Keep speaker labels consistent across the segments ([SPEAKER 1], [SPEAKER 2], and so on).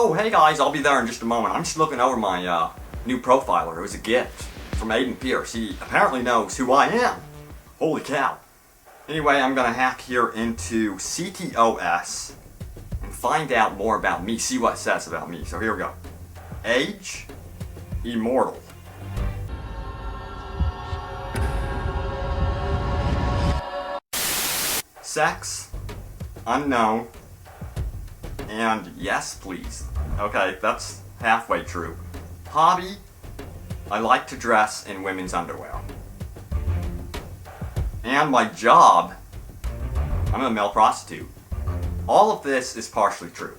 [SPEAKER 1] Oh, hey guys, I'll be there in just a moment. I'm just looking over my new profiler. It was a gift from Aiden Pierce. He apparently knows who I am. Holy cow. Anyway, I'm gonna hack here into CTOS and find out more about me, see what it says about me. So here we go. Age, immortal. Sex, unknown. And yes, please. Okay, that's halfway true. Hobby, I like to dress in women's underwear. And my job, I'm a male prostitute. All of this is partially true.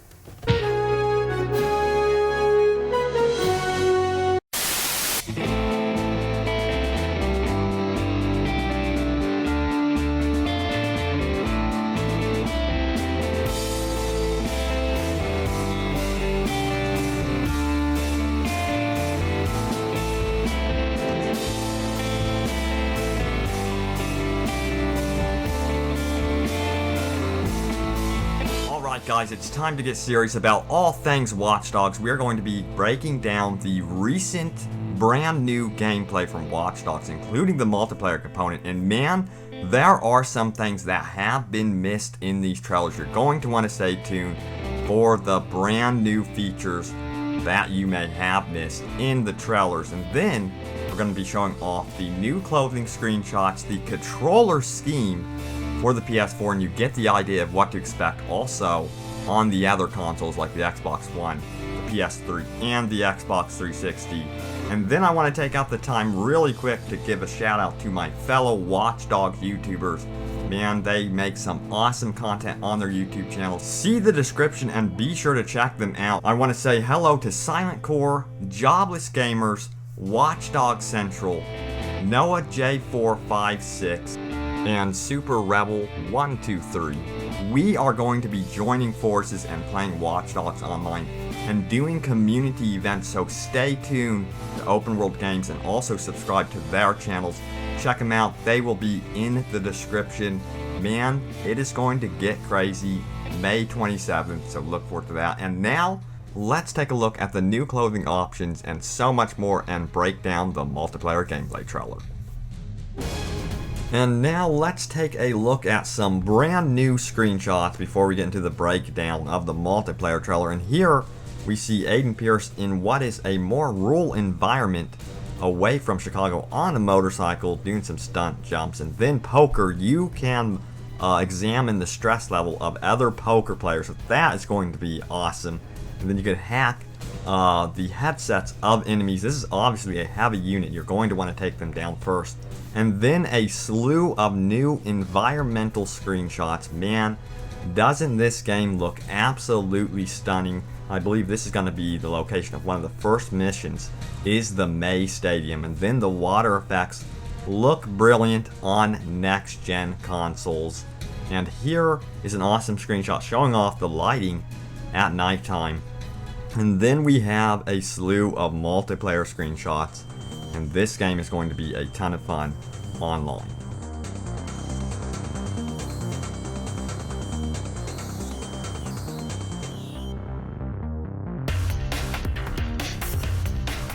[SPEAKER 1] Alright guys, it's time to get serious about all things Watch Dogs. We are going to be breaking down the recent brand new gameplay from Watch Dogs, including the multiplayer component. And man, there are some things that have been missed in these trailers. You're going to want to stay tuned for the brand new features that you may have missed in the trailers. And then we're going to be showing off the new clothing screenshots, the controller scheme for the PS4, and you get the idea of what to expect also on the other consoles like the Xbox One, the PS3, and the Xbox 360. And then I want to take out the time really quick to give a shout out to my fellow Watch Dogs YouTubers. Man, they make some awesome content on their YouTube channel. See the description and be sure to check them out. I want to say hello to Silent Core, Jobless Gamers, Watch Dogs Central, Noah J456, and Super Rebel 123. We are going to be joining forces and playing Watch Dogs Online and doing community events, so stay tuned to Open World Games and also subscribe to their channels. Check them out, they will be in the description. Man, it is going to get crazy May 27th, so look forward to that. And now, let's take a look at the new clothing options and so much more and break down the multiplayer gameplay trailer. And now let's take a look at some brand new screenshots before we get into the breakdown of the multiplayer trailer. And here we see Aiden Pierce in what is a more rural environment away from Chicago on a motorcycle doing some stunt jumps. And then poker, you can examine the stress level of other poker players. So that is going to be awesome. And then you can hack the headsets of enemies. This is obviously a heavy unit. You're going to want to take them down first. And then a slew of new environmental screenshots. Man, doesn't this game look absolutely stunning? I believe this is going to be the location of one of the first missions, is the May Stadium. And then the water effects look brilliant on next-gen consoles. And here is an awesome screenshot showing off the lighting at nighttime. And then we have a slew of multiplayer screenshots. And this game is going to be a ton of fun online.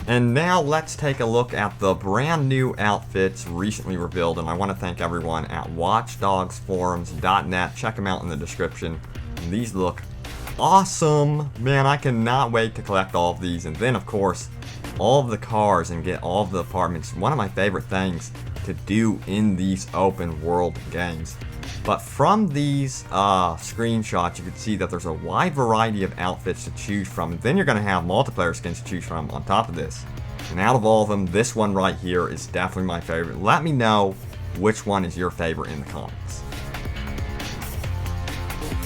[SPEAKER 1] And now let's take a look at the brand new outfits recently revealed. And I want to thank everyone at watchdogsforums.net. Check them out in the description. And these look awesome. Man, I cannot wait to collect all of these. And then, of course, all of the cars and get all of the apartments. One of my favorite things to do in these open world games. But from these screenshots, you can see that there's a wide variety of outfits to choose from. And then you're going to have multiplayer skins to choose from on top of this. And out of all of them, this one right here is definitely my favorite. Let me know which one is your favorite in the comments.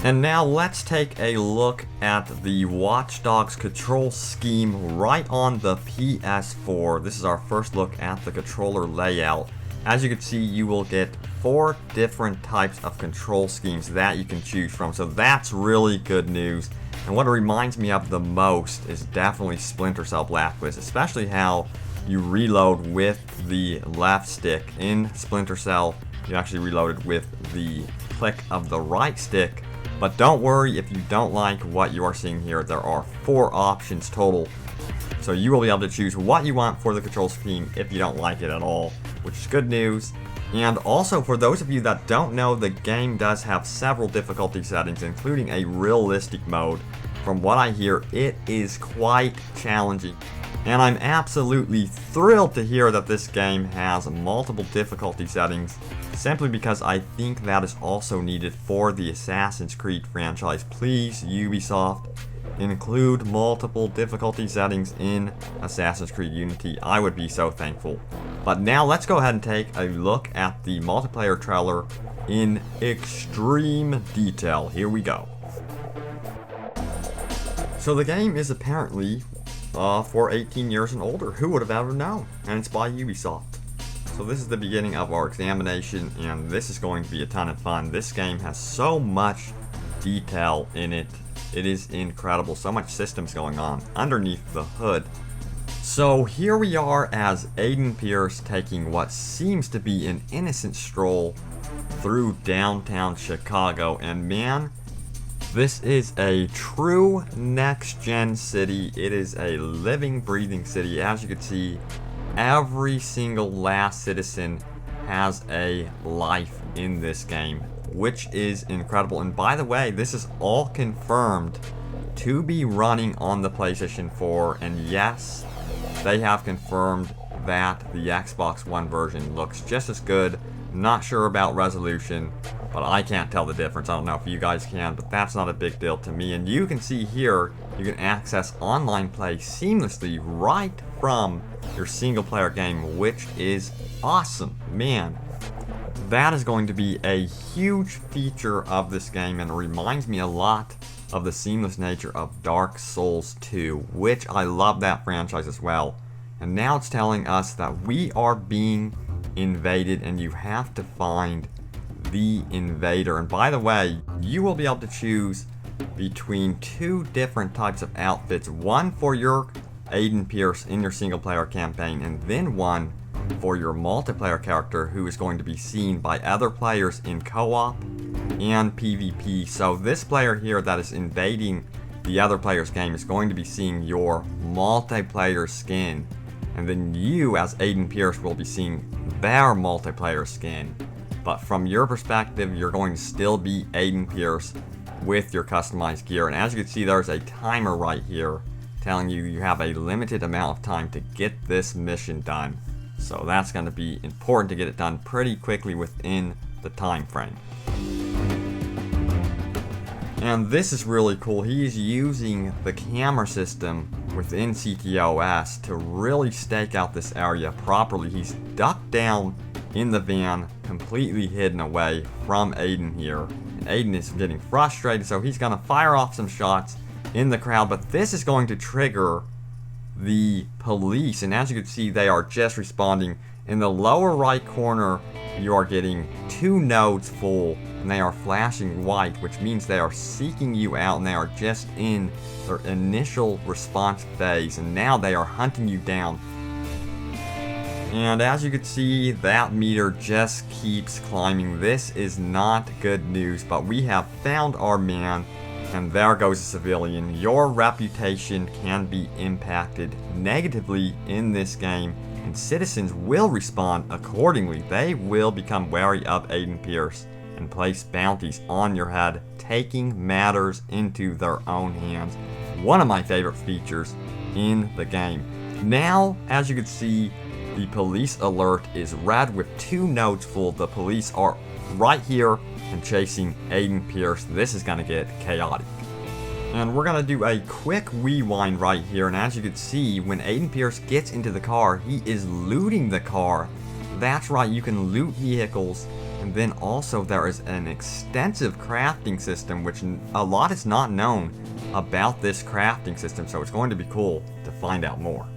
[SPEAKER 1] And now let's take a look at the Watch Dogs control scheme right on the PS4. This is our first look at the controller layout. As you can see, you will get 4 different types of control schemes that you can choose from. So that's really good news. And what it reminds me of the most is definitely Splinter Cell Blacklist, especially how you reload with the left stick. In Splinter Cell, you actually reloaded with the click of the right stick But don't worry if you don't like what you are seeing here. There are 4 options total. So you will be able to choose what you want for the control scheme if you don't like it at all, which is good news. And also, for those of you that don't know, the game does have several difficulty settings, including a realistic mode. From what I hear, it is quite challenging. And I'm absolutely thrilled to hear that this game has multiple difficulty settings, simply because I think that is also needed for the Assassin's Creed franchise. Please, Ubisoft, include multiple difficulty settings in Assassin's Creed Unity. I would be so thankful. But now let's go ahead and take a look at the multiplayer trailer in extreme detail. Here we go. So the game is apparently for 18 years and older. Who would have ever known? And it's by Ubisoft. So this is the beginning of our examination, and this is going to be a ton of fun. This game has so much detail in it. It is incredible. So much systems going on underneath the hood. So here we are as Aiden Pierce taking what seems to be an innocent stroll through downtown Chicago. And man, this is a true next-gen city. It is a living, breathing city. As you can see, every single last citizen has a life in this game, which is incredible. And by the way, this is all confirmed to be running on the PlayStation 4. And yes, they have confirmed that the Xbox One version looks just as good. Not sure about resolution, but I can't tell the difference. I don't know if you guys can, but that's not a big deal to me. And you can see here, you can access online play seamlessly right from your single player game, which is awesome. Man, that is going to be a huge feature of this game, and it reminds me a lot of the seamless nature of Dark Souls 2, which I love that franchise as well. And now it's telling us that we are being invaded, and you have to find the invader. And by the way, you will be able to choose between 2 different types of outfits. One for your Aiden Pierce in your single player campaign, and then one for your multiplayer character who is going to be seen by other players in co-op and PvP. So this player here that is invading the other player's game is going to be seeing your multiplayer skin, and then you as Aiden Pierce will be seeing their multiplayer skin. But from your perspective, you're going to still be Aiden Pierce with your customized gear. And as you can see, there's a timer right here telling you you have a limited amount of time to get this mission done. So that's going to be important to get it done pretty quickly within the time frame. And this is really cool. He's using the camera system within CTOS to really stake out this area properly. He's ducked down in the van, completely hidden away from Aiden here. And Aiden is getting frustrated, so he's gonna fire off some shots in the crowd, but this is going to trigger the police, and as you can see, they are just responding. In the lower right corner, you are getting 2 nodes full, and they are flashing white, which means they are seeking you out, and they are just in their initial response phase, and now they are hunting you down. And as you can see, that meter just keeps climbing. This is not good news, but we have found our man, and there goes a civilian. Your reputation can be impacted negatively in this game, and citizens will respond accordingly. They will become wary of Aiden Pierce and place bounties on your head, taking matters into their own hands. One of my favorite features in the game. Now, as you can see, the police alert is red with 2 nodes full. The police are right here and chasing Aiden Pierce. This is gonna get chaotic. And we're gonna do a quick rewind right here, and as you can see, when Aiden Pierce gets into the car, he is looting the car. That's right, you can loot vehicles, and then also there is an extensive crafting system, which a lot is not known about this crafting system, so it's going to be cool to find out more.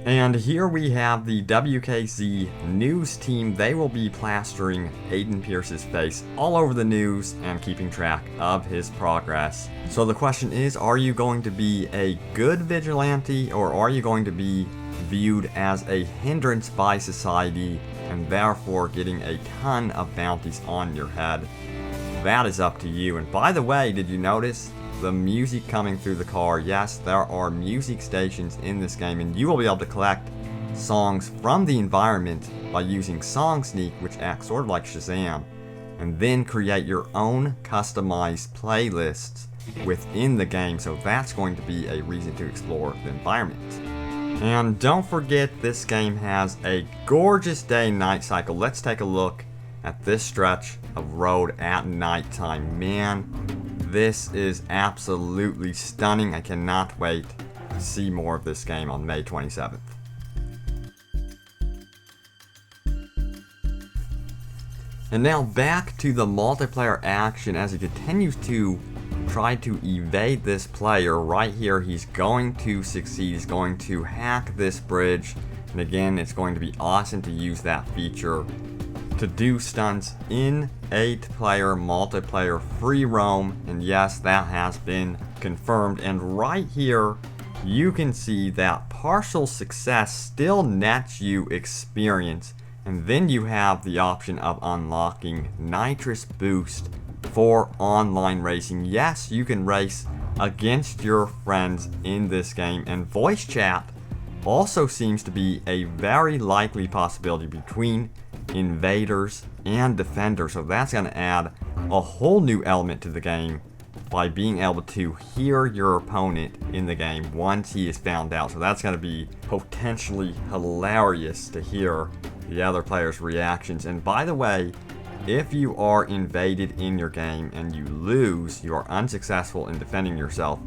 [SPEAKER 1] And here we have the WKZ news team. They will be plastering Aiden Pierce's face all over the news and keeping track of his progress. So the question is, are you going to be a good vigilante, or are you going to be viewed as a hindrance by society and therefore getting a ton of bounties on your head? that is up to you. And by the way, did you notice the music coming through the car? Yes, there are music stations in this game, and you will be able to collect songs from the environment by using Song Sneak, which acts sort of like Shazam, and then create your own customized playlists within the game. So that's going to be a reason to explore the environment. And don't forget, this game has a gorgeous day and night cycle. Let's take a look at this stretch of road at nighttime. Man, this is absolutely stunning. I cannot wait to see more of this game on May 27th. And now back to the multiplayer action as he continues to try to evade this player. Right here, he's going to succeed. He's going to hack this bridge. And again, it's going to be awesome to use that feature to do stunts in 8-player multiplayer free roam. And yes, that has been confirmed. And right here, you can see that partial success still nets you experience. And then you have the option of unlocking Nitrous Boost for online racing. Yes, you can race against your friends in this game, and voice chat also seems to be a very likely possibility between invaders and defenders. So that's going to add a whole new element to the game by being able to hear your opponent in the game once he is found out. So that's going to be potentially hilarious to hear the other players' reactions. And by the way, if you are invaded in your game and you lose, you are unsuccessful in defending yourself,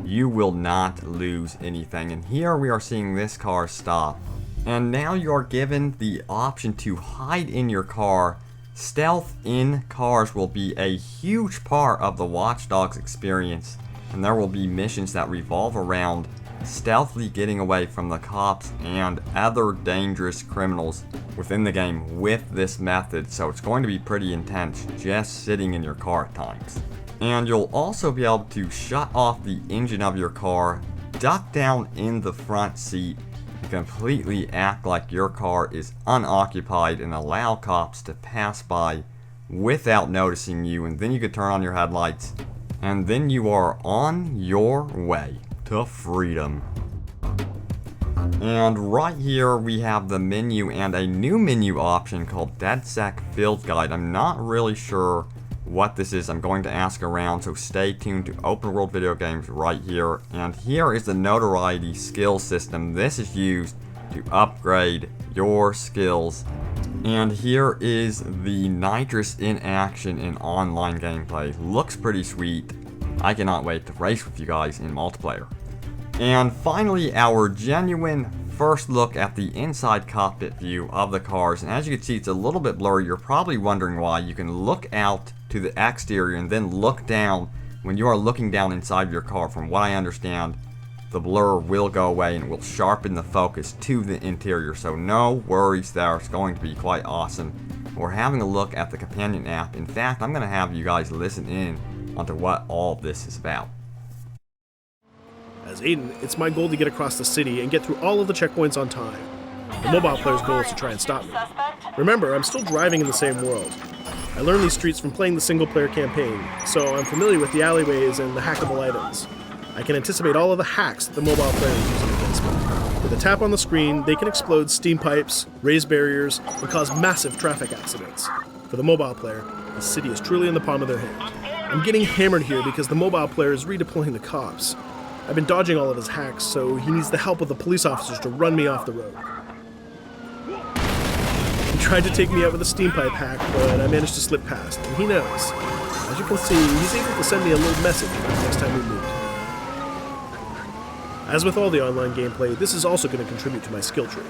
[SPEAKER 1] you will not lose anything. And here we are seeing this car stop. And now you are given the option to hide in your car. Stealth in cars will be a huge part of the Watch Dogs experience. And there will be missions that revolve around stealthily getting away from the cops and other dangerous criminals within the game with this method. So it's going to be pretty intense just sitting in your car at times. And you'll also be able to shut off the engine of your car, duck down in the front seat, and completely act like your car is unoccupied and allow cops to pass by without noticing you. And then you could turn on your headlights, and then you are on your way to freedom. And right here we have the menu and a new menu option called DedSec Field Guide. I'm not really sure what this is. I'm going to ask around, so stay tuned to Open World Video Games right here. And here is the notoriety skill system. This is used to upgrade your skills. And here is the Nitrous in action in online gameplay. Looks pretty sweet. I cannot wait to race with you guys in multiplayer. And finally, our genuine first look at the inside cockpit view of the cars. And as you can see, it's a little bit blurry. You're probably wondering why. You can look out to the exterior and then look down when you are looking down inside your car. From what I understand, the blur will go away and it will sharpen the focus to the interior. So no worries there. It's going to be quite awesome. We're having a look at the companion app. In fact, I'm going to have you guys listen in onto what all of this is about.
[SPEAKER 2] As Aiden, it's my goal to get across the city and get through all of the checkpoints on time. The mobile player's goal is to try and stop me. Remember, I'm still driving in the same world. I learned these streets from playing the single-player campaign, so I'm familiar with the alleyways and the hackable items. I can anticipate all of the hacks that the mobile player is using against me. With a tap on the screen, they can explode steam pipes, raise barriers, and cause massive traffic accidents. For the mobile player, the city is truly in the palm of their hand. I'm getting hammered here because the mobile player is redeploying the cops. I've been dodging all of his hacks, so he needs the help of the police officers to run me off the road. He tried to take me out with a steam pipe hack, but I managed to slip past, and he knows. As you can see, he's able to send me a little message next time we meet. As with all the online gameplay, this is also going to contribute to my skill tree.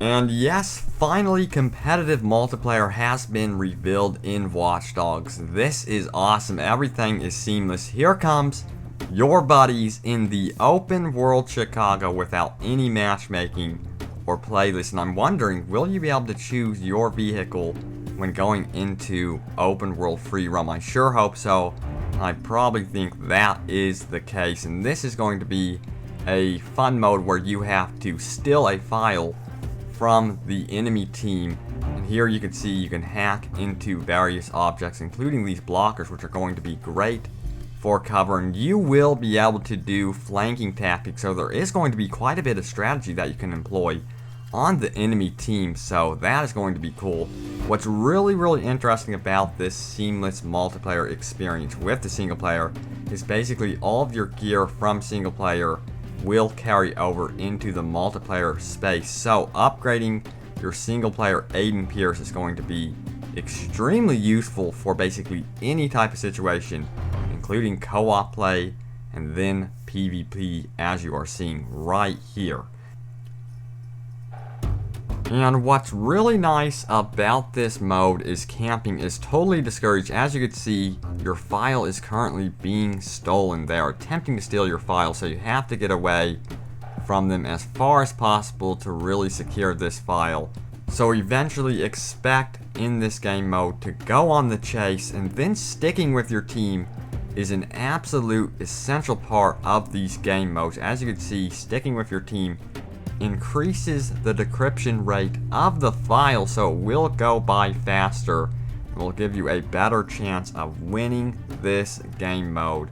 [SPEAKER 1] And yes, finally competitive multiplayer has been revealed in Watch Dogs. This is awesome. Everything is seamless. Here comes your buddies in the open world Chicago without any matchmaking or playlist. And I'm wondering, will you be able to choose your vehicle when going into open world free roam? I sure hope so. I probably think that is the case. And this is going to be a fun mode where you have to steal a file from the enemy team, and here you can see you can hack into various objects, including these blockers, which are going to be great for cover, and you will be able to do flanking tactics, so there is going to be quite a bit of strategy that you can employ on the enemy team, so that is going to be cool. What's really interesting about this seamless multiplayer experience with the single player is basically all of your gear from single player will carry over into the multiplayer space, so upgrading your single player Aiden Pierce is going to be extremely useful for basically any type of situation, including co-op play and then PvP, as you are seeing right here. And what's really nice about this mode is camping is totally discouraged. As you can see, your file is currently being stolen. They are attempting to steal your file, so you have to get away from them as far as possible to really secure this file. So eventually expect in this game mode to go on the chase, and then sticking with your team is an absolute essential part of these game modes. As you can see, sticking with your team increases the decryption rate of the file, so it will go by faster and will give you a better chance of winning this game mode.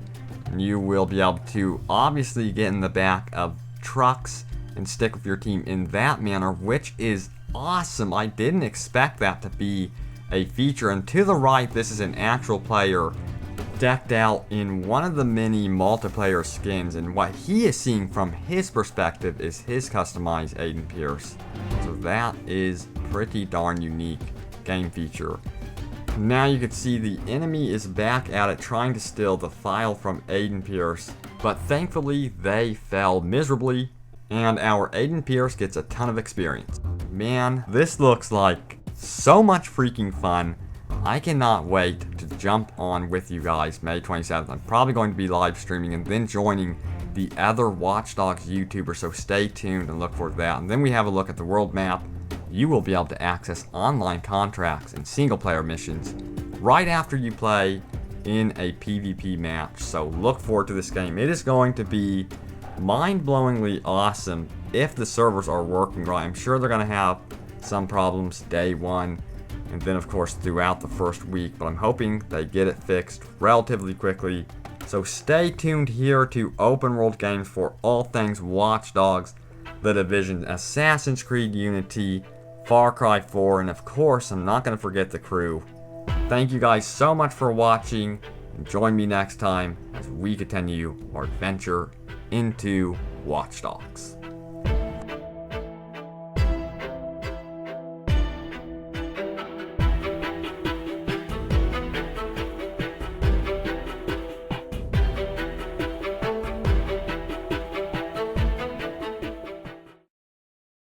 [SPEAKER 1] And you will be able to obviously get in the back of trucks and stick with your team in that manner, which is awesome. I didn't expect that to be a feature. And to the right, this is an actual player decked out in one of the many multiplayer skins, and what he is seeing from his perspective is his customized Aiden Pierce. So that is pretty darn unique game feature. Now you can see the enemy is back at it trying to steal the file from Aiden Pierce, but thankfully they fell miserably, and our Aiden Pierce gets a ton of experience. Man, this looks like so much freaking fun. I cannot wait to jump on with you guys May 27th. I'm probably going to be live streaming and then joining the other Watch Dogs YouTubers, so stay tuned and look for that. And then we have a look at the world map. You will be able to access online contracts and single player missions right after you play in a PvP match. So look forward to this game. It is going to be mind-blowingly awesome if the servers are working right. I'm sure they're going to have some problems day one, and then of course throughout the first week, but I'm hoping they get it fixed relatively quickly. So stay tuned here to Open World Games for all things Watch Dogs, The Division, Assassin's Creed Unity, Far Cry 4, and of course I'm not going to forget the crew. Thank you guys so much for watching, and join me next time as we continue our adventure into Watch Dogs.